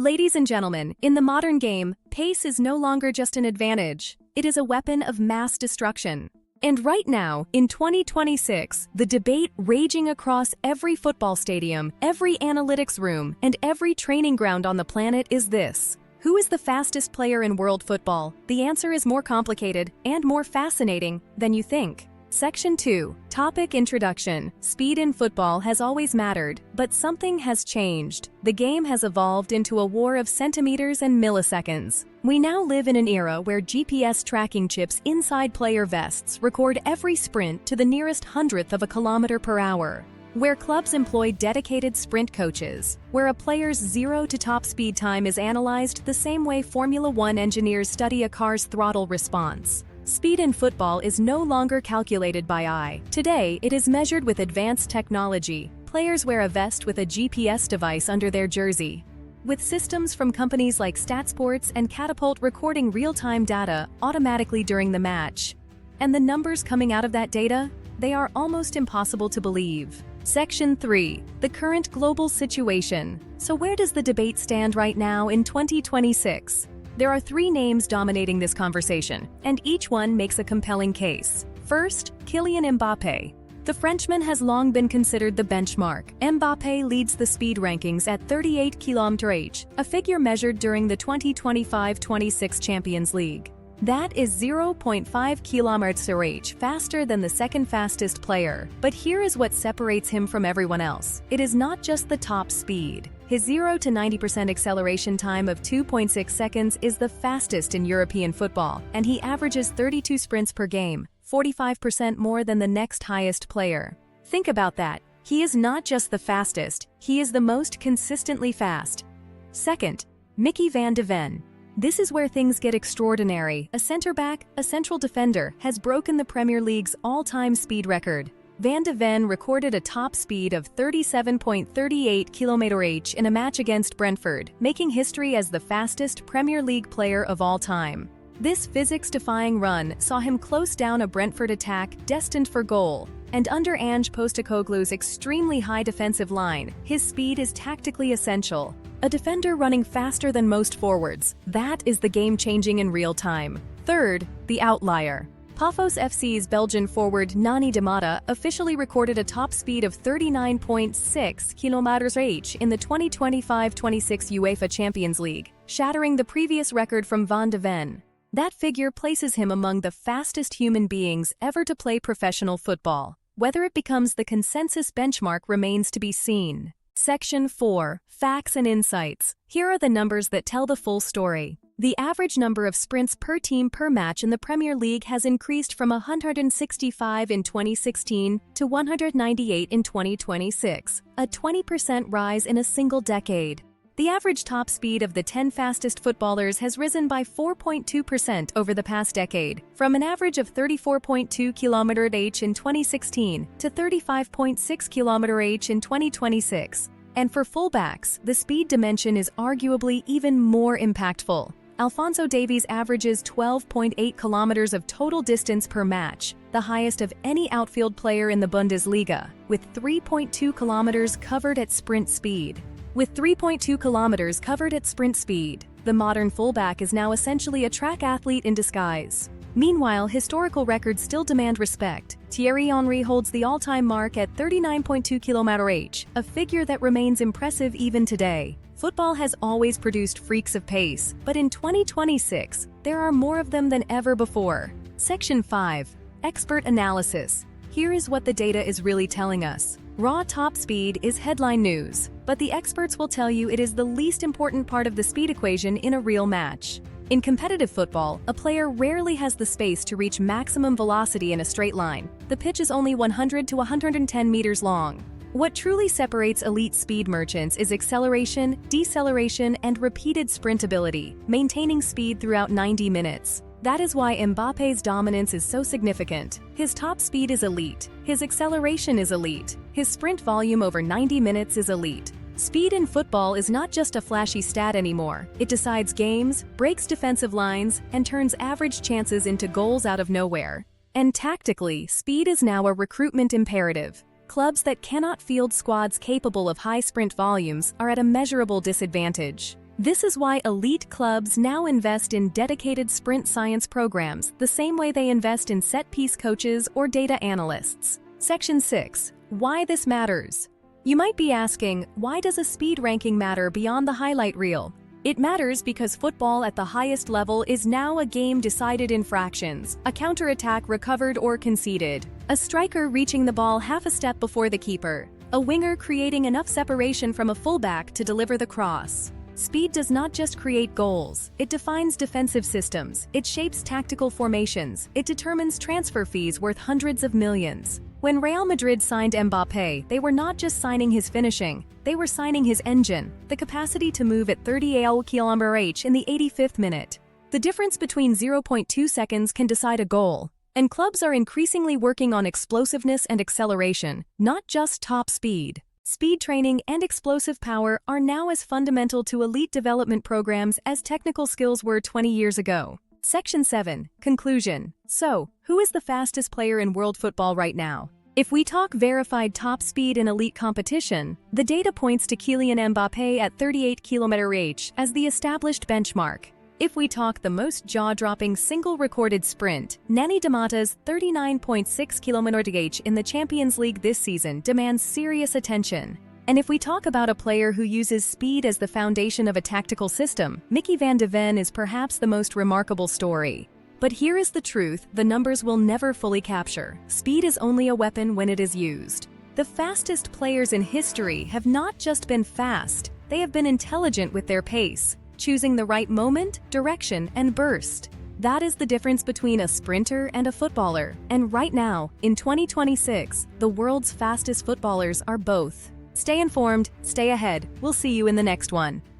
Ladies and gentlemen, in the modern game, pace is no longer just an advantage. It is a weapon of mass destruction. And right now, in 2026, the debate raging across every football stadium, every analytics room, and every training ground on the planet is this: who is the fastest player in world football? The answer is more complicated and more fascinating than you think. Section 2. Topic Introduction. Speed in football has always mattered, but something has changed. The game has evolved into a war of centimeters and milliseconds. We now live in an era where GPS tracking chips inside player vests record every sprint to the nearest hundredth of a kilometer per hour. Where clubs employ dedicated sprint coaches, where a player's zero to top speed time is analyzed the same way Formula One engineers study a car's throttle response. Speed in football is no longer calculated by eye. Today, it is measured with advanced technology. Players wear a vest with a GPS device under their jersey. With systems from companies like StatSports and Catapult recording real-time data automatically during the match. And the numbers coming out of that data? They are almost impossible to believe. Section 3. The current global situation. So where does the debate stand right now in 2026? There are three names dominating this conversation, and each one makes a compelling case. First, Kylian Mbappé. The Frenchman has long been considered the benchmark. Mbappé leads the speed rankings at 38 km/h, a figure measured during the 2025-26 Champions League. That is 0.5 km/h faster than the second fastest player. But here is what separates him from everyone else. It is not just the top speed. His 0 to 90% acceleration time of 2.6 seconds is the fastest in European football, and he averages 32 sprints per game, 45% more than the next highest player. Think about that. He is not just the fastest, he is the most consistently fast. Second, Mickey van de Ven. This is where things get extraordinary. A center-back, a central defender, has broken the Premier League's all-time speed record. Van de Ven recorded a top speed of 37.38 km/h in a match against Brentford, making history as the fastest Premier League player of all time. This physics-defying run saw him close down a Brentford attack destined for goal. And under Ange Postecoglou's extremely high defensive line, his speed is tactically essential. A defender running faster than most forwards, that is the game-changing in real time. Third, the outlier. Pafos FC's Belgian forward Nani Damata officially recorded a top speed of 39.6 km/h in the 2025-26 UEFA Champions League, shattering the previous record from Van de Ven. That figure places him among the fastest human beings ever to play professional football. Whether it becomes the consensus benchmark remains to be seen. Section 4. Facts and Insights. Here are the numbers that tell the full story. The average number of sprints per team per match in the Premier League has increased from 165 in 2016 to 198 in 2026, a 20% rise in a single decade. The average top speed of the 10 fastest footballers has risen by 4.2% over the past decade, from an average of 34.2 km/h in 2016 to 35.6 km/h in 2026. And for fullbacks, the speed dimension is arguably even more impactful. Alphonso Davies averages 12.8 kilometers of total distance per match, the highest of any outfield player in the Bundesliga, with 3.2 kilometers covered at sprint speed. With 3.2 kilometers covered at sprint speed, the modern fullback is now essentially a track athlete in disguise. Meanwhile, historical records still demand respect. Thierry Henry holds the all-time mark at 39.2 km/h, a figure that remains impressive even today. Football has always produced freaks of pace, but in 2026, there are more of them than ever before. Section 5. Expert Analysis. Here is what the data is really telling us. Raw top speed is headline news, but the experts will tell you it is the least important part of the speed equation in a real match. In competitive football, a player rarely has the space to reach maximum velocity in a straight line. The pitch is only 100 to 110 meters long. What truly separates elite speed merchants is acceleration, deceleration, and repeated sprint ability, maintaining speed throughout 90 minutes. That is why Mbappe's dominance is so significant. His top speed is elite. His acceleration is elite. His sprint volume over 90 minutes is elite. Speed in football is not just a flashy stat anymore. It decides games, breaks defensive lines, and turns average chances into goals out of nowhere. And tactically, speed is now a recruitment imperative. Clubs that cannot field squads capable of high sprint volumes are at a measurable disadvantage. This is why elite clubs now invest in dedicated sprint science programs the same way they invest in set-piece coaches or data analysts. Section 6. Why this matters. You might be asking, why does a speed ranking matter beyond the highlight reel? It matters because football at the highest level is now a game decided in fractions, a counterattack recovered or conceded, a striker reaching the ball half a step before the keeper, a winger creating enough separation from a fullback to deliver the cross. Speed does not just create goals, it defines defensive systems, it shapes tactical formations, it determines transfer fees worth hundreds of millions. When Real Madrid signed Mbappé, they were not just signing his finishing, they were signing his engine, the capacity to move at 30 km/h in the 85th minute. The difference between 0.2 seconds can decide a goal, and clubs are increasingly working on explosiveness and acceleration, not just top speed. Speed training and explosive power are now as fundamental to elite development programs as technical skills were 20 years ago. Section 7. Conclusion. So, who is the fastest player in world football right now? If we talk verified top speed in elite competition, the data points to Kylian Mbappé at 38 km/h as the established benchmark. If we talk the most jaw-dropping single recorded sprint, Nani Damata's 39.6 km/h in the Champions League this season demands serious attention. And if we talk about a player who uses speed as the foundation of a tactical system, Mickey van de Ven is perhaps the most remarkable story. But here is the truth the numbers will never fully capture. Speed is only a weapon when it is used. The fastest players in history have not just been fast, they have been intelligent with their pace, choosing the right moment, direction, and burst. That is the difference between a sprinter and a footballer. And right now, in 2026, the world's fastest footballers are both. Stay informed, stay ahead. We'll see you in the next one.